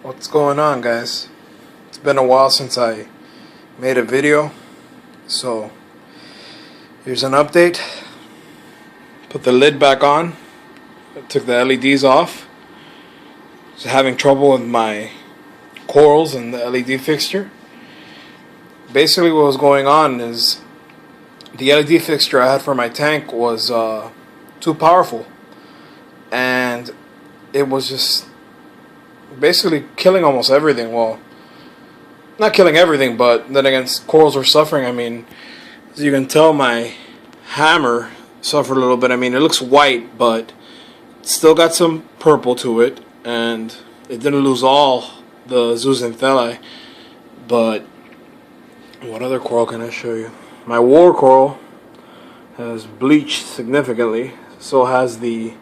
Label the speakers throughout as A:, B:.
A: What's going on, guys? It's been a while since I made a video, so here's an update. Put the lid back on. I took the LEDs off. Was having trouble with my corals and the LED fixture. Basically what was going on is the LED fixture I had for my tank was too powerful, and it was just basically killing almost everything. Well, not killing everything, but then again, corals were suffering. I mean, as you can tell, my hammer suffered a little bit. I mean, it looks white, but it's still got some purple to it, and it didn't lose all the zooxanthellae. But what other coral can I show you? My war coral has bleached significantly. So has the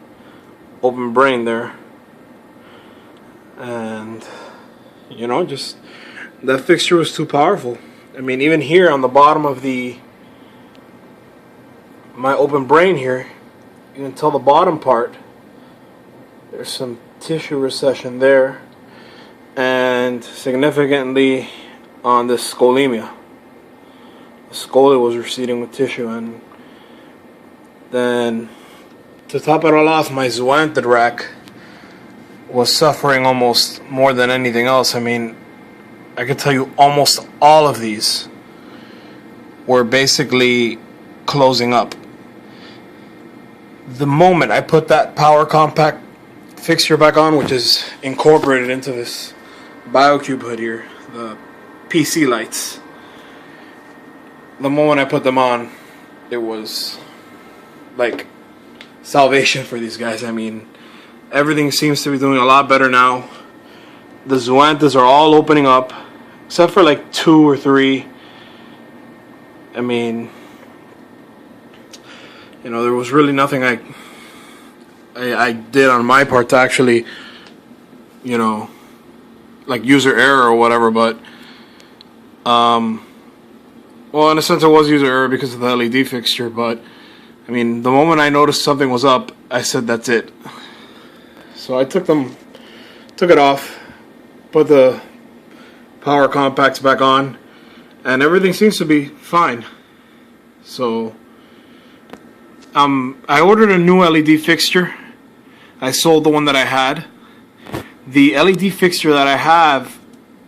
A: open brain there. And you know, just that fixture was too powerful. I mean, even here on the bottom of my open brain here, you can tell the bottom part, there's some tissue recession there, and significantly on this scolemia. The scole was receding with tissue, and then to top it all off, my zoanthid rack was suffering almost more than anything else. I mean, I could tell you almost all of these were basically closing up. The moment I put that power compact fixture back on, which is incorporated into this Biocube hood here, the PC lights, the moment I put them on, it was like salvation for these guys. I mean, everything seems to be doing a lot better now. The zoanthids are all opening up, except for like 2 or 3. I mean, you know, there was really nothing I did on my part to actually, you know, like user error or whatever. But well, in a sense it was user error because of the LED fixture. But I mean, the moment I noticed something was up, I said that's it. So I took it off, put the power compacts back on, and everything seems to be fine. So I ordered a new LED fixture. I sold the one that I had. The LED fixture that I have,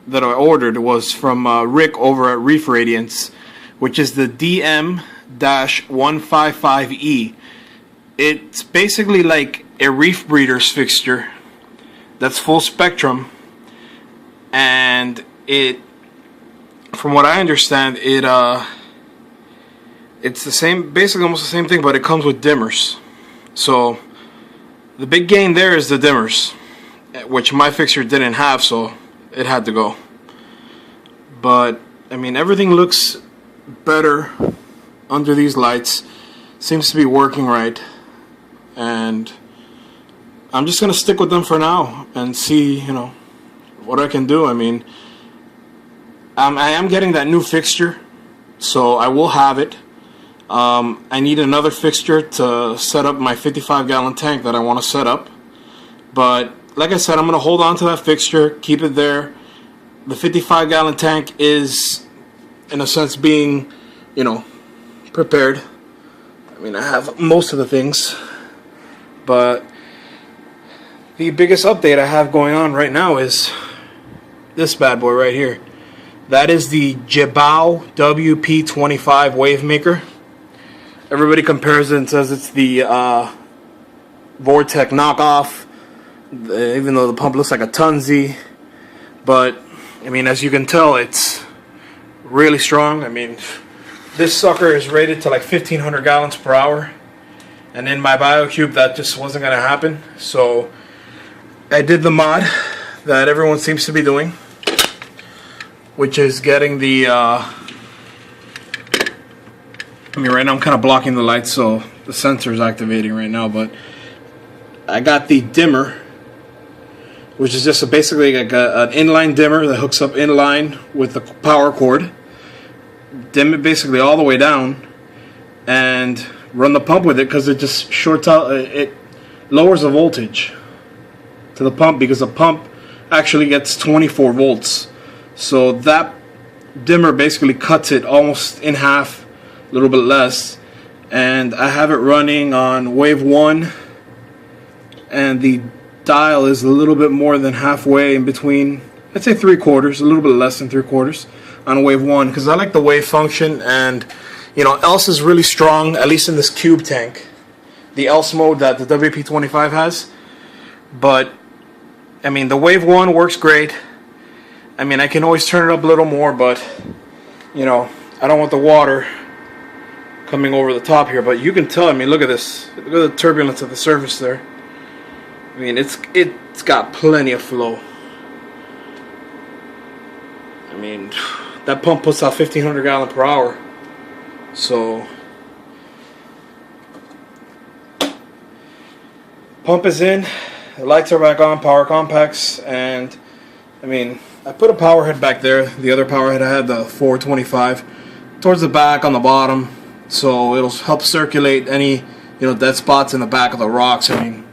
A: that I ordered, was from Rick over at Reef Radiance, which is the DM-155E. It's basically like a reef breeder's fixture that's full spectrum, and it, from what I understand, it's the same, basically almost the same thing, but it comes with dimmers. So the big gain there is the dimmers, which my fixture didn't have, so it had to go. But I mean, everything looks better under these lights. Seems to be working right, and I'm just gonna stick with them for now and see, you know, what I can do. I mean, I am getting that new fixture, so I will have it. I need another fixture to set up my 55-gallon tank that I want to set up. But like I said, I'm gonna hold on to that fixture, keep it there. The 55-gallon tank is, in a sense, being, you know, prepared. I mean, I have most of the things, but the biggest update I have going on right now is this bad boy right here. That is the Jebao WP25 wave maker. Everybody compares it and says it's the Vortec knockoff, even though the pump looks like a Tunzi. But I mean, as you can tell, it's really strong. I mean, this sucker is rated to like 1,500 gallons per hour, and in my Biocube that just wasn't going to happen. So I did the mod that everyone seems to be doing, which is getting the I mean, right now I'm kind of blocking the light, so the sensor is activating right now, but I got the dimmer, which is just basically like an inline dimmer that hooks up inline with the power cord. Dim it basically all the way down and run the pump with it, because it just shorts out, it lowers the voltage to the pump, because the pump actually gets 24 volts. So that dimmer basically cuts it almost in half, a little bit less. And I have it running on wave 1, and the dial is a little bit more than halfway in between. I'd say 3/4, a little bit less than 3/4 on wave 1, because I like the wave function. And you know, else is really strong, at least in this cube tank, the else mode that the WP25 has. But I mean, the wave 1 works great. I mean, I can always turn it up a little more, but you know, I don't want the water coming over the top here. But you can tell, I mean, look at this, look at the turbulence of the surface there. I mean, it's got plenty of flow. I mean, that pump puts out 1,500 gallons per hour. So pump is in, the lights are back on, power compacts, and I mean, I put a power head back there. The other power head I had, the 425, towards the back on the bottom, so it'll help circulate any, you know, dead spots in the back of the rocks. I mean,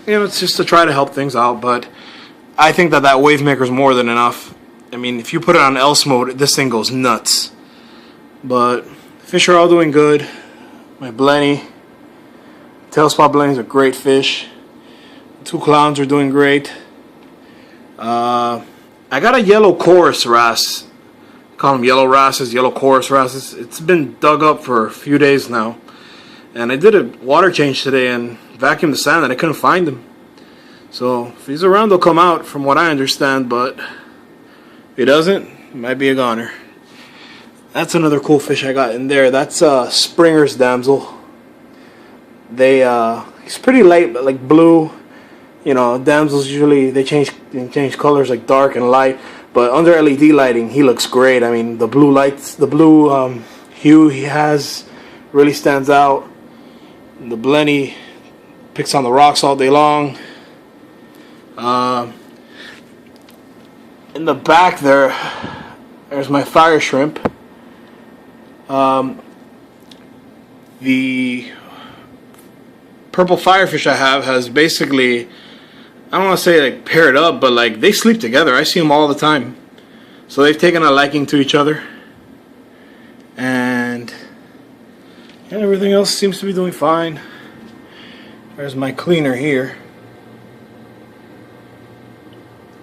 A: you know, it's just to try to help things out. But I think that that wave maker is more than enough. I mean, if you put it on else mode, this thing goes nuts. But fish are all doing good. My blenny, tail spot blennies are great fish. The 2 clowns are doing great. I got a yellow chorus wrasse. Call them yellow wrasses, yellow chorus wrasses. It's been dug up for a few days now, and I did a water change today and vacuumed the sand, and I couldn't find him. So if he's around, they'll come out, from what I understand. But if he doesn't, it might be a goner. That's another cool fish I got in there. That's Springer's damsel. He's pretty light, but like blue. You know, damsels usually they change colors, like dark and light. But under LED lighting, he looks great. I mean, the blue lights, the blue hue he has really stands out. And the blenny picks on the rocks all day long. In the back there's my fire shrimp. The purple firefish I have has basically, I don't want to say like paired up, but like they sleep together. I see them all the time. So they've taken a liking to each other. And everything else seems to be doing fine. There's my cleaner here.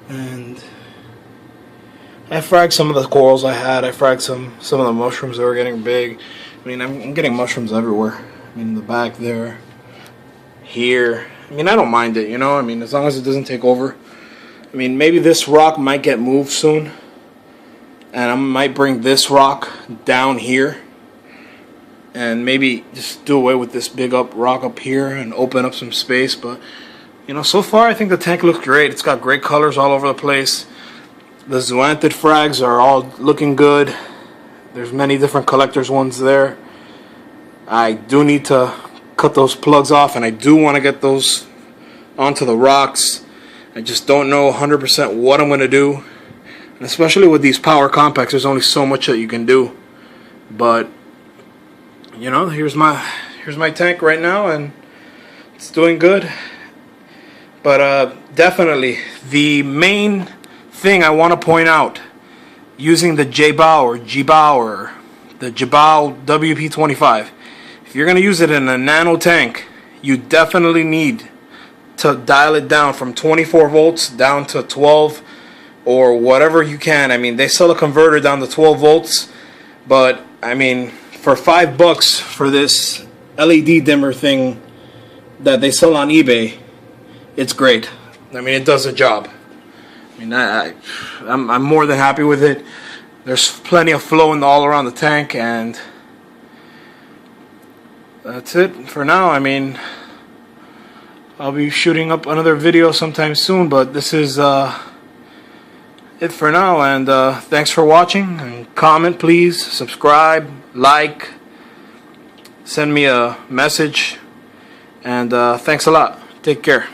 A: And I fragged some of the corals I had. I fragged some of the mushrooms that were getting big. I mean, I'm getting mushrooms everywhere. I mean, in the back there, here. I mean, I don't mind it, you know. I mean, as long as it doesn't take over. I mean, maybe this rock might get moved soon, and I might bring this rock down here, and maybe just do away with this big rock up here and open up some space. But you know, so far I think the tank looks great. It's got great colors all over the place. The zoanthid frags are all looking good. There's many different collectors ones there. I do need to cut those plugs off, and I do want to get those onto the rocks. I just don't know 100% what I'm going to do. And especially with these power compacts, there's only so much that you can do. But you know, here's my tank right now, and it's doing good. But definitely the main thing I want to point out, using the Jibao WP25, if you're going to use it in a nano tank, you definitely need to dial it down from 24 volts down to 12 or whatever you can. I mean, they sell a converter down to 12 volts, but I mean, for $5 for this LED dimmer thing that they sell on eBay, it's great. I mean, it does the job. I mean, I'm more than happy with it. There's plenty of flow all around the tank, and that's it for now. I mean, I'll be shooting up another video sometime soon, but this is it for now. And thanks for watching. And comment, please. Subscribe, like, send me a message, and thanks a lot. Take care.